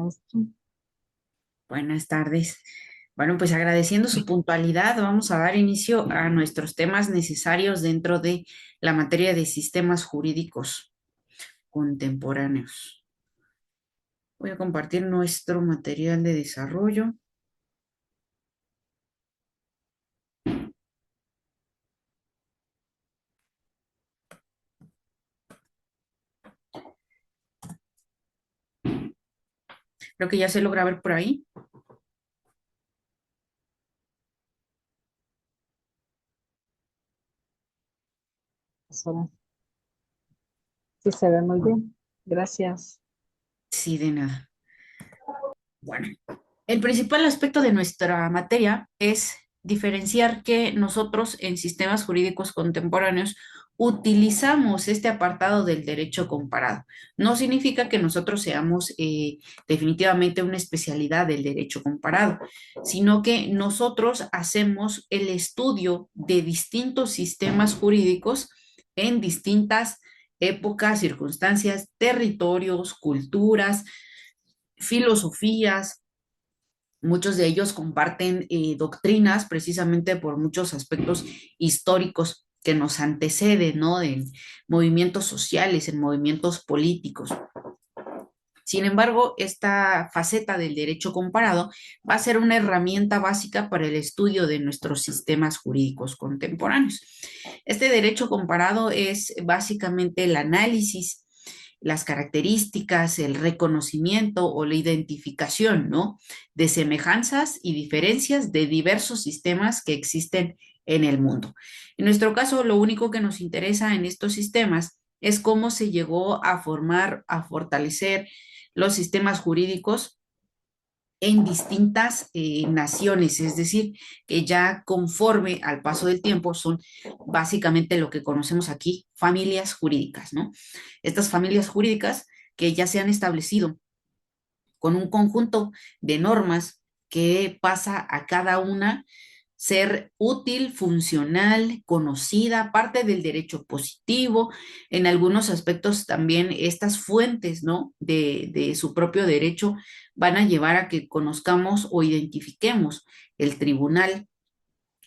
maestro. Buenas tardes. Bueno, pues agradeciendo su puntualidad, vamos a dar inicio a nuestros temas necesarios dentro de la materia de sistemas jurídicos contemporáneos. Voy a compartir nuestro material de desarrollo. Creo que ya se logra ver por ahí. Profesora. Sí, se ve muy bien. Gracias. Sí, de nada. Bueno, el principal aspecto de nuestra materia es diferenciar que nosotros en sistemas jurídicos contemporáneos utilizamos este apartado del derecho comparado. No significa que nosotros seamos definitivamente una especialidad del derecho comparado, sino que nosotros hacemos el estudio de distintos sistemas jurídicos en distintas épocas, circunstancias, territorios, culturas, filosofías. Muchos de ellos comparten doctrinas precisamente por muchos aspectos históricos que nos anteceden, ¿no? En movimientos sociales, en movimientos políticos. Sin embargo, esta faceta del derecho comparado va a ser una herramienta básica para el estudio de nuestros sistemas jurídicos contemporáneos. Este derecho comparado es básicamente el análisis, las características, el reconocimiento o la identificación, ¿no? De semejanzas y diferencias de diversos sistemas que existen en el mundo. En nuestro caso, lo único que nos interesa en estos sistemas es cómo se llegó a formar, a fortalecer los sistemas jurídicos en distintas naciones, es decir, que ya conforme al paso del tiempo son básicamente lo que conocemos aquí, familias jurídicas, ¿no? Estas familias jurídicas que ya se han establecido con un conjunto de normas que pasa a cada una ser útil, funcional, conocida, parte del derecho positivo, en algunos aspectos también estas fuentes, ¿no? De su propio derecho van a llevar a que conozcamos o identifiquemos el tribunal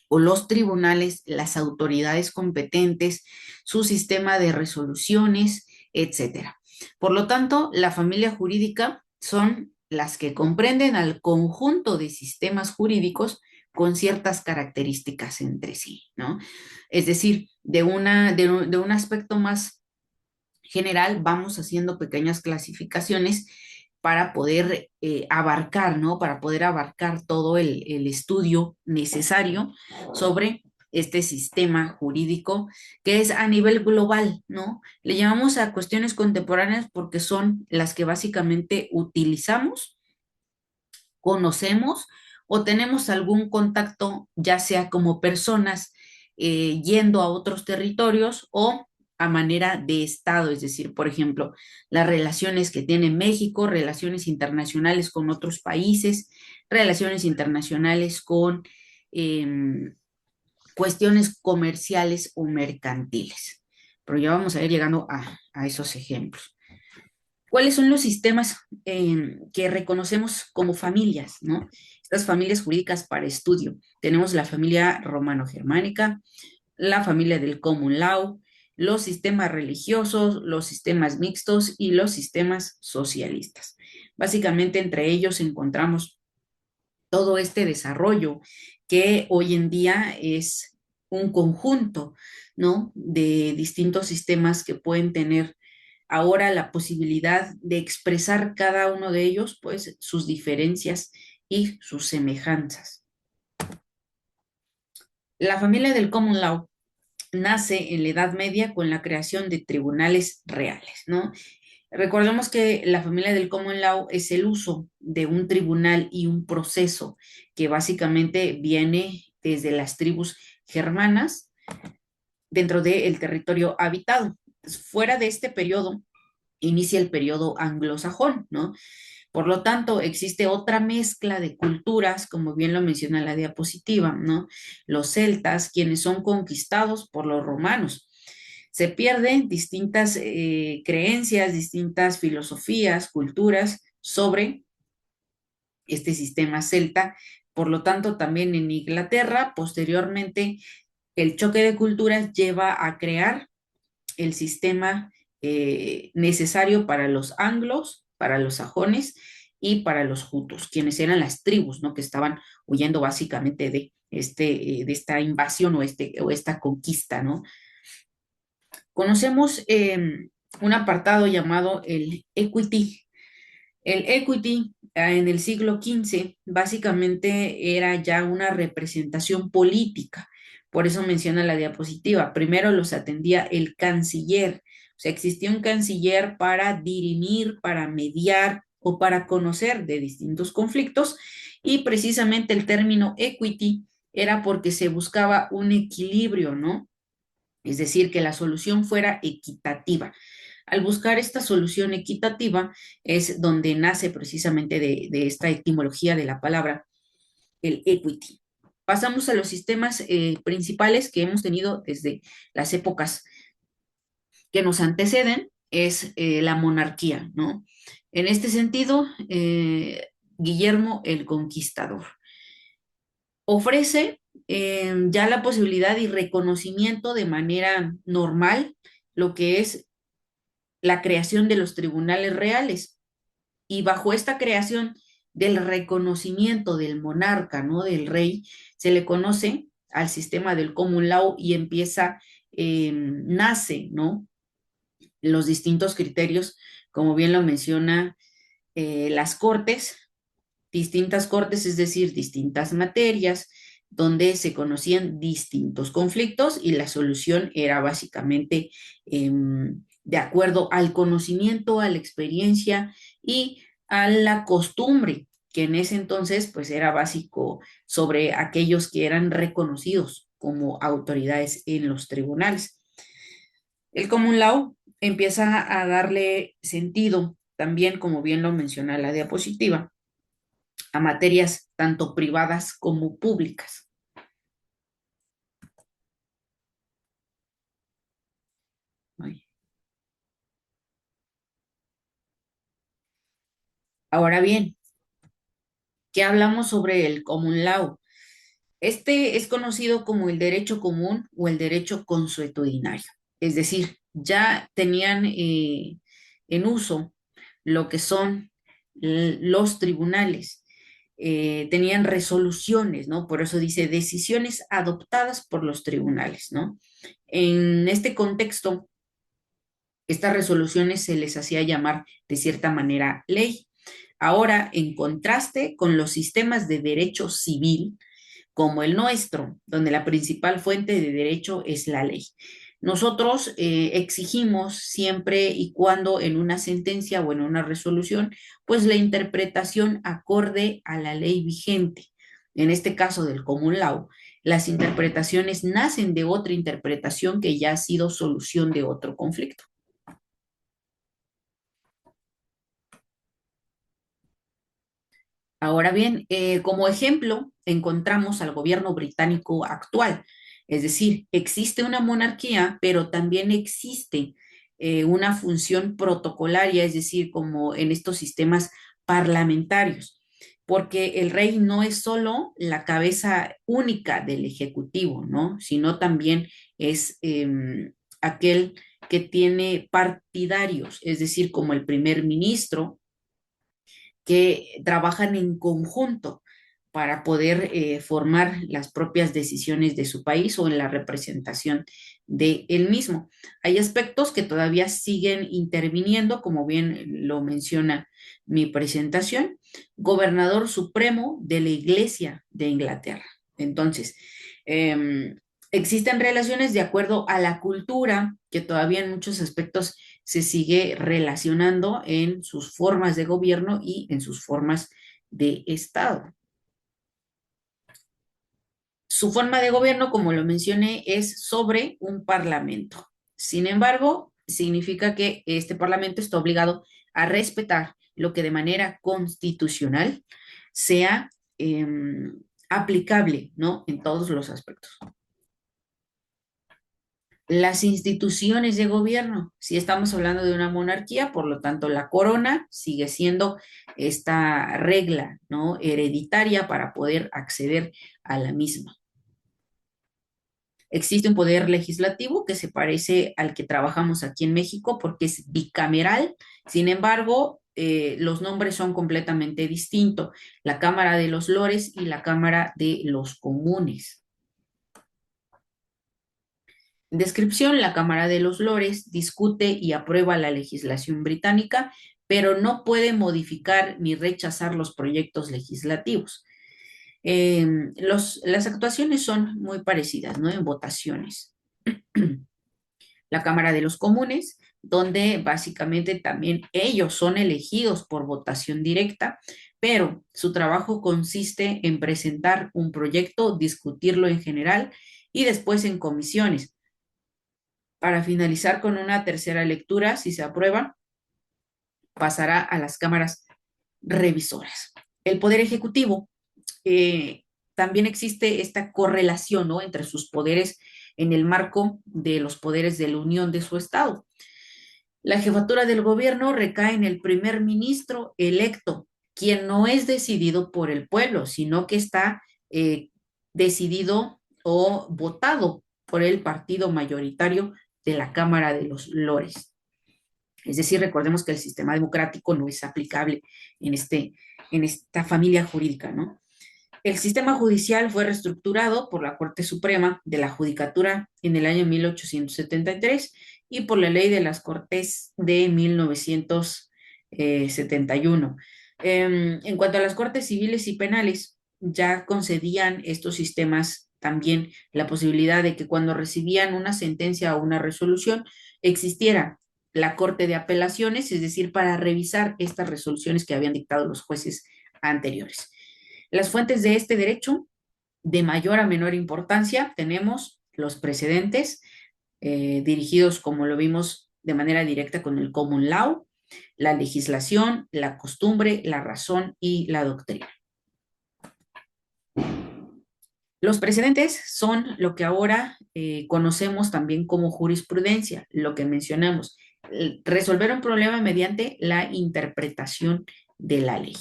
o los tribunales, las autoridades competentes, su sistema de resoluciones, etcétera. Por lo tanto, la familia jurídica son las que comprenden al conjunto de sistemas jurídicos con ciertas características entre sí, ¿no? Es decir, de un aspecto más general, vamos haciendo pequeñas clasificaciones para poder abarcar, ¿no? Para poder abarcar todo el estudio necesario sobre este sistema jurídico que es a nivel global, ¿no? Le llamamos a cuestiones contemporáneas porque son las que básicamente utilizamos, conocemos o tenemos algún contacto, ya sea como personas yendo a otros territorios o a manera de Estado, es decir, por ejemplo, las relaciones que tiene México, relaciones internacionales con otros países, relaciones internacionales con cuestiones comerciales o mercantiles. Pero ya vamos a ir llegando a esos ejemplos. ¿Cuáles son los sistemas que reconocemos como familias, ¿no? Estas familias jurídicas para estudio. Tenemos la familia romano-germánica, la familia del common law, los sistemas religiosos, los sistemas mixtos y los sistemas socialistas. Básicamente entre ellos encontramos todo este desarrollo que hoy en día es un conjunto, ¿no? De distintos sistemas que pueden tener ahora la posibilidad de expresar cada uno de ellos, pues, sus diferencias y sus semejanzas. La familia del common law nace en la Edad Media con la creación de tribunales reales, ¿no? Recordemos que la familia del common law es el uso de un tribunal y un proceso que básicamente viene desde las tribus germanas dentro del territorio habitado. Fuera de este periodo, inicia el periodo anglosajón, ¿no? Por lo tanto, existe otra mezcla de culturas, como bien lo menciona la diapositiva, ¿no? Los celtas, quienes son conquistados por los romanos. Se pierden distintas creencias, distintas filosofías, culturas sobre este sistema celta. Por lo tanto, también en Inglaterra, posteriormente, el choque de culturas lleva a crear el sistema necesario para los anglos, para los sajones y para los jutos, quienes eran las tribus, ¿no? Que estaban huyendo básicamente de esta invasión o esta conquista, ¿no? Conocemos un apartado llamado el equity. El equity en el siglo XV básicamente era ya una representación política. Por eso menciona la diapositiva. Primero los atendía el canciller. O sea, existía un canciller para dirimir, para mediar o para conocer de distintos conflictos. Y precisamente el término equity era porque se buscaba un equilibrio, ¿no? Es decir, que la solución fuera equitativa. Al buscar esta solución equitativa es donde nace precisamente de esta etimología de la palabra, el equity. Pasamos a los sistemas principales que hemos tenido desde las épocas que nos anteceden, es la monarquía, ¿no? En este sentido, Guillermo el Conquistador ofrece ya la posibilidad y reconocimiento de manera normal lo que es la creación de los tribunales reales. Y bajo esta creación del reconocimiento del monarca, ¿no? Del rey, se le conoce al sistema del common law y empieza, nace, ¿no? Los distintos criterios, como bien lo menciona, las cortes, distintas cortes, es decir, distintas materias, donde se conocían distintos conflictos y la solución era básicamente de acuerdo al conocimiento, a la experiencia y a la costumbre, que en ese entonces pues era básico sobre aquellos que eran reconocidos como autoridades en los tribunales. El common law empieza a darle sentido también, como bien lo menciona la diapositiva, a materias tanto privadas como públicas. Ahora bien, ¿qué hablamos sobre el common law? Este es conocido como el derecho común o el derecho consuetudinario. Es decir, ya tenían en uso lo que son los tribunales, tenían resoluciones, ¿no? Por eso dice decisiones adoptadas por los tribunales, ¿no? En este contexto, estas resoluciones se les hacía llamar de cierta manera ley. Ahora, en contraste con los sistemas de derecho civil, como el nuestro, donde la principal fuente de derecho es la ley. Nosotros exigimos siempre y cuando en una sentencia o en una resolución, pues la interpretación acorde a la ley vigente. En este caso del common law, las interpretaciones nacen de otra interpretación que ya ha sido solución de otro conflicto. Ahora bien, como ejemplo, encontramos al gobierno británico actual, es decir, existe una monarquía, pero también existe una función protocolaria, es decir, como en estos sistemas parlamentarios, porque el rey no es solo la cabeza única del ejecutivo, ¿no? Sino también es aquel que tiene partidarios, es decir, como el primer ministro que trabajan en conjunto para poder formar las propias decisiones de su país o en la representación de él mismo. Hay aspectos que todavía siguen interviniendo, como bien lo menciona mi presentación, gobernador supremo de la Iglesia de Inglaterra. Entonces, existen relaciones de acuerdo a la cultura, que todavía en muchos aspectos se sigue relacionando en sus formas de gobierno y en sus formas de Estado. Su forma de gobierno, como lo mencioné, es sobre un parlamento. Sin embargo, significa que este parlamento está obligado a respetar lo que de manera constitucional sea aplicable, ¿no? En todos los aspectos. Las instituciones de gobierno, si estamos hablando de una monarquía, por lo tanto, la corona sigue siendo esta regla, ¿no? Hereditaria para poder acceder a la misma. Existe un poder legislativo que se parece al que trabajamos aquí en México porque es bicameral. Sin embargo, los nombres son completamente distintos. La Cámara de los Lores y la Cámara de los Comunes. En descripción, la Cámara de los Lores discute y aprueba la legislación británica, pero no puede modificar ni rechazar los proyectos legislativos. Las actuaciones son muy parecidas, ¿no? En votaciones. La Cámara de los Comunes, donde básicamente también ellos son elegidos por votación directa, pero su trabajo consiste en presentar un proyecto, discutirlo en general y después en comisiones, para finalizar con una tercera lectura. Si se aprueba, pasará a las cámaras revisoras. El Poder Ejecutivo, eh, también existe esta correlación, ¿no?, entre sus poderes en el marco de los poderes de la Unión de su Estado. La jefatura del gobierno recae en el primer ministro electo, quien no es decidido por el pueblo, sino que está decidido o votado por el partido mayoritario de la Cámara de los Lores. Es decir, recordemos que el sistema democrático no es aplicable en esta familia jurídica, ¿no? El sistema judicial fue reestructurado por la Corte Suprema de la Judicatura en el año 1873 y por la Ley de las Cortes de 1971. En cuanto a las Cortes civiles y penales, ya concedían estos sistemas también la posibilidad de que cuando recibían una sentencia o una resolución existiera la Corte de Apelaciones, es decir, para revisar estas resoluciones que habían dictado los jueces anteriores. Las fuentes de este derecho, de mayor a menor importancia, tenemos los precedentes, dirigidos, como lo vimos, de manera directa con el common law, la legislación, la costumbre, la razón y la doctrina. Los precedentes son lo que ahora conocemos también como jurisprudencia, lo que mencionamos, resolver un problema mediante la interpretación de la ley.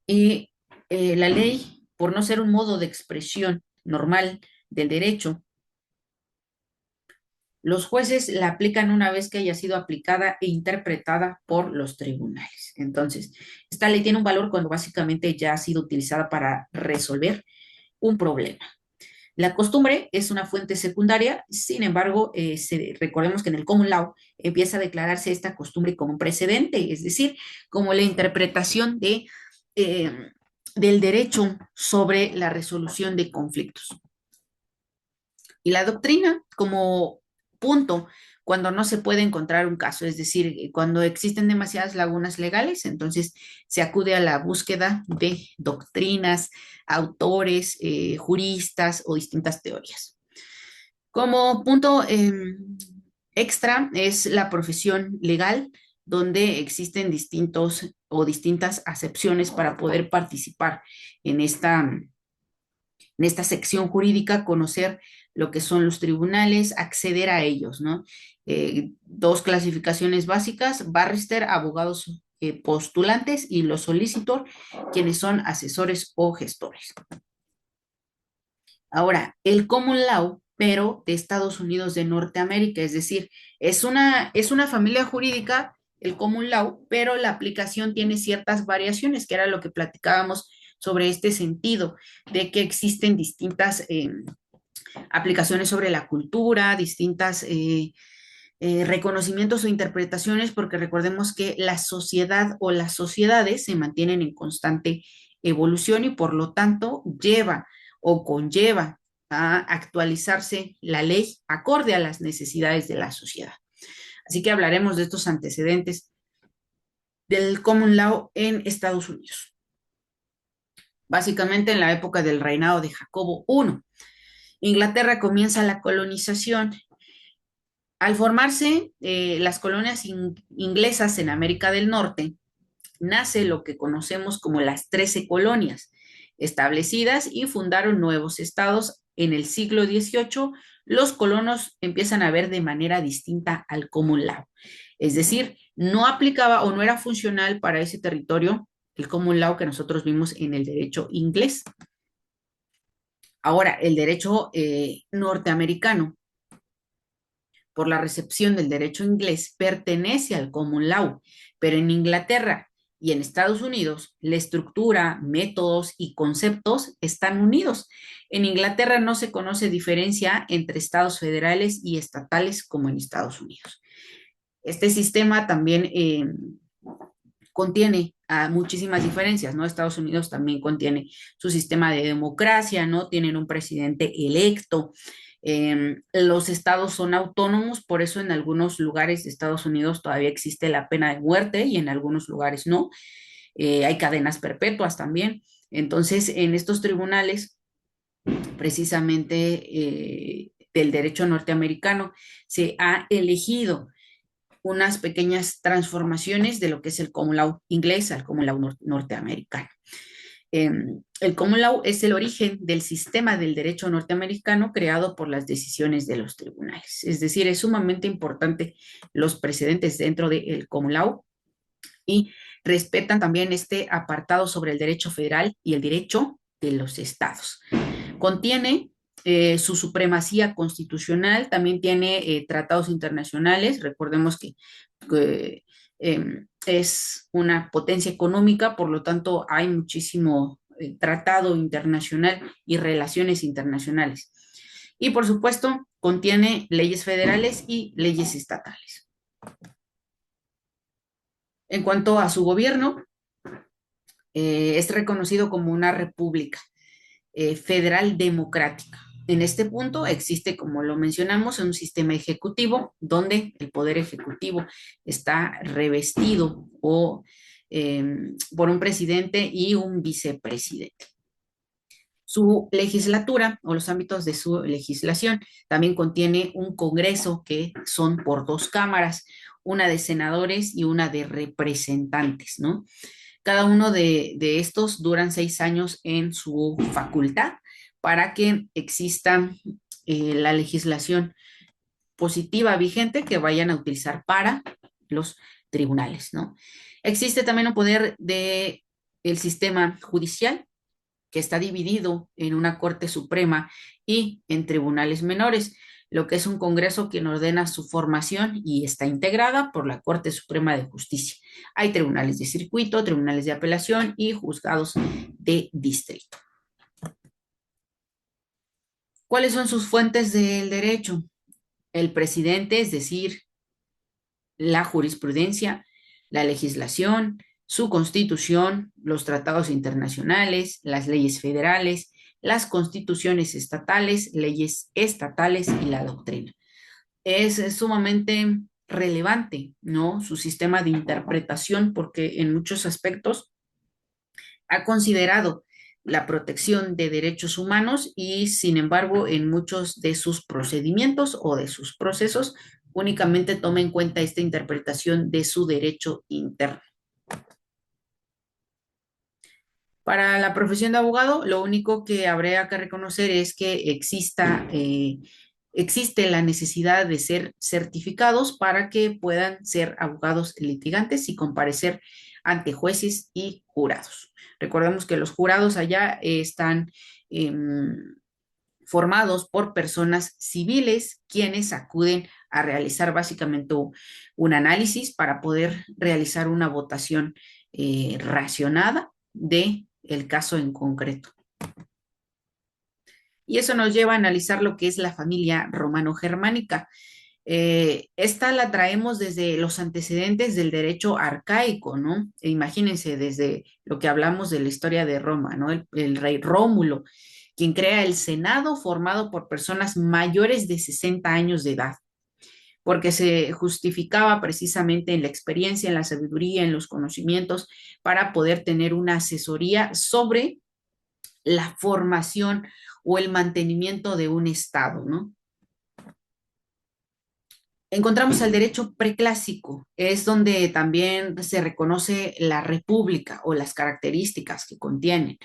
Y la ley, por no ser un modo de expresión normal del derecho, los jueces la aplican una vez que haya sido aplicada e interpretada por los tribunales. Entonces, esta ley tiene un valor cuando básicamente ya ha sido utilizada para resolver un problema. La costumbre es una fuente secundaria, sin embargo, recordemos que en el common law empieza a declararse esta costumbre como un precedente, es decir, como la interpretación eh, del derecho sobre la resolución de conflictos. Y la doctrina como punto cuando no se puede encontrar un caso, es decir, cuando existen demasiadas lagunas legales, entonces se acude a la búsqueda de doctrinas, autores, juristas o distintas teorías. Como punto extra es la profesión legal, donde existen distintos o distintas acepciones para poder participar en esta sección jurídica, conocer lo que son los tribunales, acceder a ellos, ¿no? Dos clasificaciones básicas: barrister, abogados postulantes, y los solicitor, quienes son asesores o gestores. Ahora, el common law, pero de Estados Unidos de Norteamérica, es decir, es una familia jurídica, el common law, pero la aplicación tiene ciertas variaciones, que era lo que platicábamos sobre este sentido, de que existen distintas aplicaciones sobre la cultura, distintas reconocimientos o interpretaciones, porque recordemos que la sociedad o las sociedades se mantienen en constante evolución y por lo tanto lleva o conlleva a actualizarse la ley acorde a las necesidades de la sociedad. Así que hablaremos de estos antecedentes del common law en Estados Unidos. Básicamente en la época del reinado de Jacobo I, Inglaterra comienza la colonización. Al formarse las colonias inglesas en América del Norte, nace lo que conocemos como las 13 colonias establecidas y fundaron nuevos estados en el siglo XVIII, los colonos empiezan a ver de manera distinta al common law. Es decir, no aplicaba o no era funcional para ese territorio el common law que nosotros vimos en el derecho inglés. Ahora, el derecho norteamericano, por la recepción del derecho inglés, pertenece al common law, pero en Inglaterra y en Estados Unidos, la estructura, métodos y conceptos están unidos. En Inglaterra no se conoce diferencia entre estados federales y estatales como en Estados Unidos. Este sistema también contiene muchísimas diferencias, ¿no? Estados Unidos también contiene su sistema de democracia, ¿no? Tienen un presidente electo. Los estados son autónomos, por eso en algunos lugares de Estados Unidos todavía existe la pena de muerte y en algunos lugares no. Hay cadenas perpetuas también. Entonces, en estos tribunales, precisamente del derecho norteamericano, se ha elegido unas pequeñas transformaciones de lo que es el common law inglés al common law norteamericano. El common law es el origen del sistema del derecho norteamericano creado por las decisiones de los tribunales. Es decir, es sumamente importante los precedentes dentro del common law y respetan también este apartado sobre el derecho federal y el derecho de los estados. Contiene su supremacía constitucional, también tiene tratados internacionales. Recordemos que es una potencia económica, por lo tanto hay muchísimo tratado internacional y relaciones internacionales. Y por supuesto, contiene leyes federales y leyes estatales. En cuanto a su gobierno, es reconocido como una república federal democrática. En este punto existe, como lo mencionamos, un sistema ejecutivo donde el poder ejecutivo está revestido por un presidente y un vicepresidente. Su legislatura o los ámbitos de su legislación también contiene un congreso que son por dos cámaras, una de senadores y una de representantes, ¿no? Cada uno de estos duran 6 años en su facultad para que exista la legislación positiva vigente que vayan a utilizar para los tribunales, ¿no? Existe también un poder del sistema judicial que está dividido en una Corte Suprema y en tribunales menores, lo que es un Congreso quien ordena su formación y está integrada por la Corte Suprema de Justicia. Hay tribunales de circuito, tribunales de apelación y juzgados de distrito. ¿Cuáles son sus fuentes del derecho? El presidente, es decir, la jurisprudencia, la legislación, su constitución, los tratados internacionales, las leyes federales, las constituciones estatales, leyes estatales y la doctrina. Es sumamente relevante, ¿no? Su sistema de interpretación, porque en muchos aspectos ha considerado la protección de derechos humanos y, sin embargo, en muchos de sus procedimientos o de sus procesos, únicamente toma en cuenta esta interpretación de su derecho interno. Para la profesión de abogado, lo único que habría que reconocer es que existe la necesidad de ser certificados para que puedan ser abogados litigantes y comparecer ante jueces y jurados. Recordemos que los jurados allá están formados por personas civiles quienes acuden a realizar básicamente un análisis para poder realizar una votación racionada de el caso en concreto. Y eso nos lleva a analizar lo que es la familia romano-germánica. Esta la traemos desde los antecedentes del derecho arcaico, ¿no? Imagínense desde lo que hablamos de la historia de Roma, ¿no? El rey Rómulo, quien crea el Senado formado por personas mayores de 60 años de edad, porque se justificaba precisamente en la experiencia, en la sabiduría, en los conocimientos, para poder tener una asesoría sobre la formación o el mantenimiento de un Estado, ¿no? Encontramos al derecho preclásico, es donde también se reconoce la república o las características que contienen.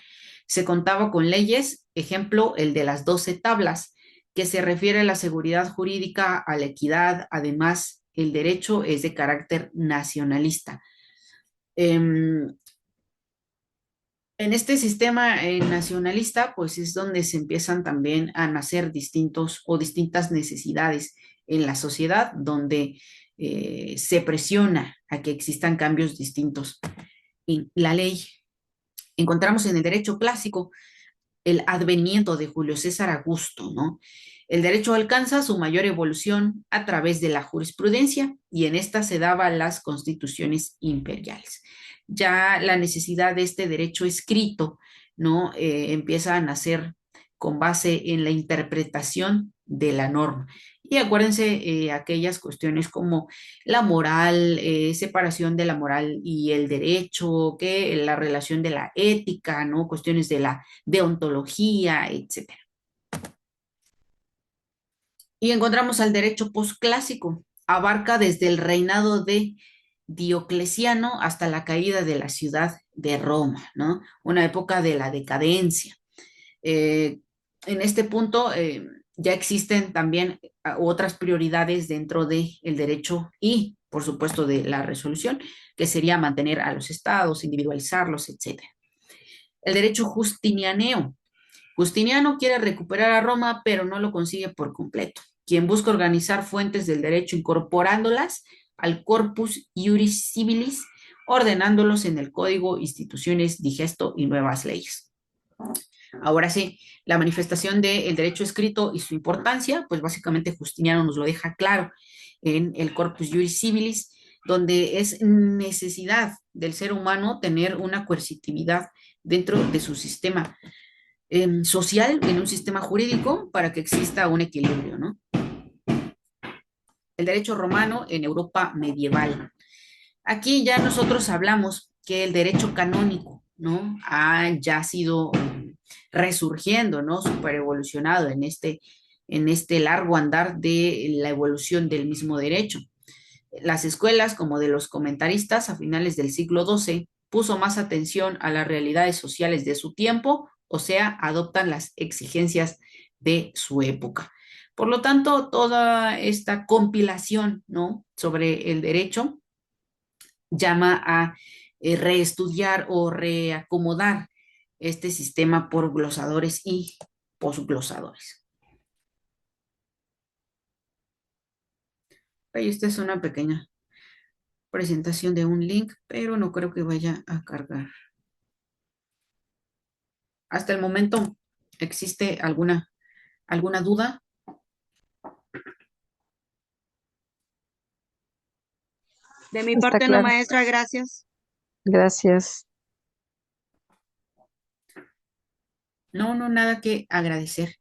Se contaba con leyes, ejemplo, el de las 12 tablas, que se refiere a la seguridad jurídica, a la equidad. Además, el derecho es de carácter nacionalista. Em, en este sistema nacionalista, pues es donde se empiezan también a nacer distintos o distintas necesidades en la sociedad, donde se presiona a que existan cambios distintos en la ley. Encontramos en el derecho clásico el advenimiento de Julio César Augusto, ¿no? El derecho alcanza su mayor evolución a través de la jurisprudencia y en esta se daban las constituciones imperiales. Ya la necesidad de este derecho escrito, ¿no? Empieza a nacer con base en la interpretación de la norma. Y acuérdense aquellas cuestiones como la moral, separación de la moral y el derecho, que la relación de la ética, ¿no? Cuestiones de la deontología, etcétera. Y encontramos al derecho posclásico, abarca desde el reinado de Diocleciano hasta la caída de la ciudad de Roma, ¿no? Una época de la decadencia. Eh, en este punto ya existen también otras prioridades dentro del derecho y, por supuesto, de la resolución, que sería mantener a los estados, individualizarlos, etcétera. El derecho justinianeo. Justiniano quiere recuperar a Roma, pero no lo consigue por completo. Quien busca organizar fuentes del derecho incorporándolas al corpus iuris civilis, ordenándolos en el código, instituciones, digesto y nuevas leyes. Ahora sí, la manifestación del derecho escrito y su importancia, pues básicamente Justiniano nos lo deja claro en el Corpus Juris Civilis, donde es necesidad del ser humano tener una coercitividad dentro de su sistema social, en un sistema jurídico, para que exista un equilibrio, ¿no? El derecho romano en Europa medieval. Aquí ya nosotros hablamos que el derecho canónico, ¿no? Ha ya sido resurgiendo, ¿no? Super evolucionado en este largo andar de la evolución del mismo derecho. Las escuelas, como de los comentaristas a finales del siglo XII, puso más atención a las realidades sociales de su tiempo, o sea, adoptan las exigencias de su época. Por lo tanto, toda esta compilación, ¿no? Sobre el derecho llama a reestudiar o reacomodar este sistema por glosadores y posglosadores. Ahí esta es una pequeña presentación de un link, pero no creo que vaya a cargar. Hasta el momento, ¿existe alguna duda? De mi Está parte, no, claro. maestra, gracias. Gracias. No, no, nada que agradecer.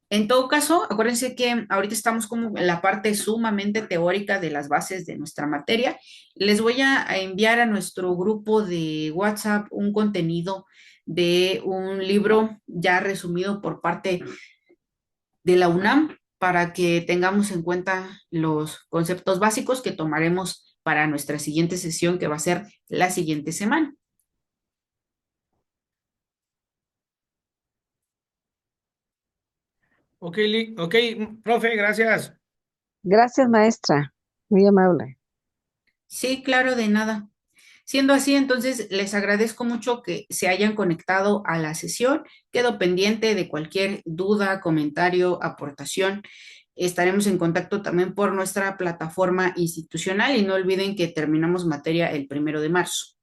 En todo caso, acuérdense que ahorita estamos como en la parte sumamente teórica de las bases de nuestra materia. Les voy a enviar a nuestro grupo de WhatsApp un contenido de un libro ya resumido por parte de la UNAM para que tengamos en cuenta los conceptos básicos que tomaremos para nuestra siguiente sesión, que va a ser la siguiente semana. Ok, ok, profe, gracias. Gracias, maestra. Muy amable. Sí, claro, de nada. Siendo así, entonces les agradezco mucho que se hayan conectado a la sesión. Quedo pendiente de cualquier duda, comentario, aportación. Estaremos en contacto también por nuestra plataforma institucional y no olviden que terminamos materia el 1 de marzo.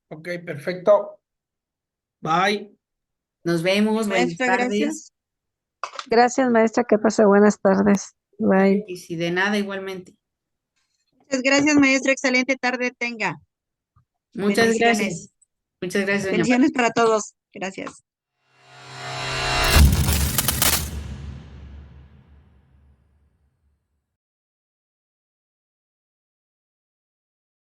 Ok, perfecto. Bye. Nos vemos, buenas Maestra, tardes. gracias. Gracias, maestra. Que pase buenas tardes. Bye. Y si de nada, igualmente. Muchas gracias, maestra. Excelente tarde tenga. Muchas Bendiciones. gracias. Muchas gracias, doña María. Bendiciones para todos. Gracias.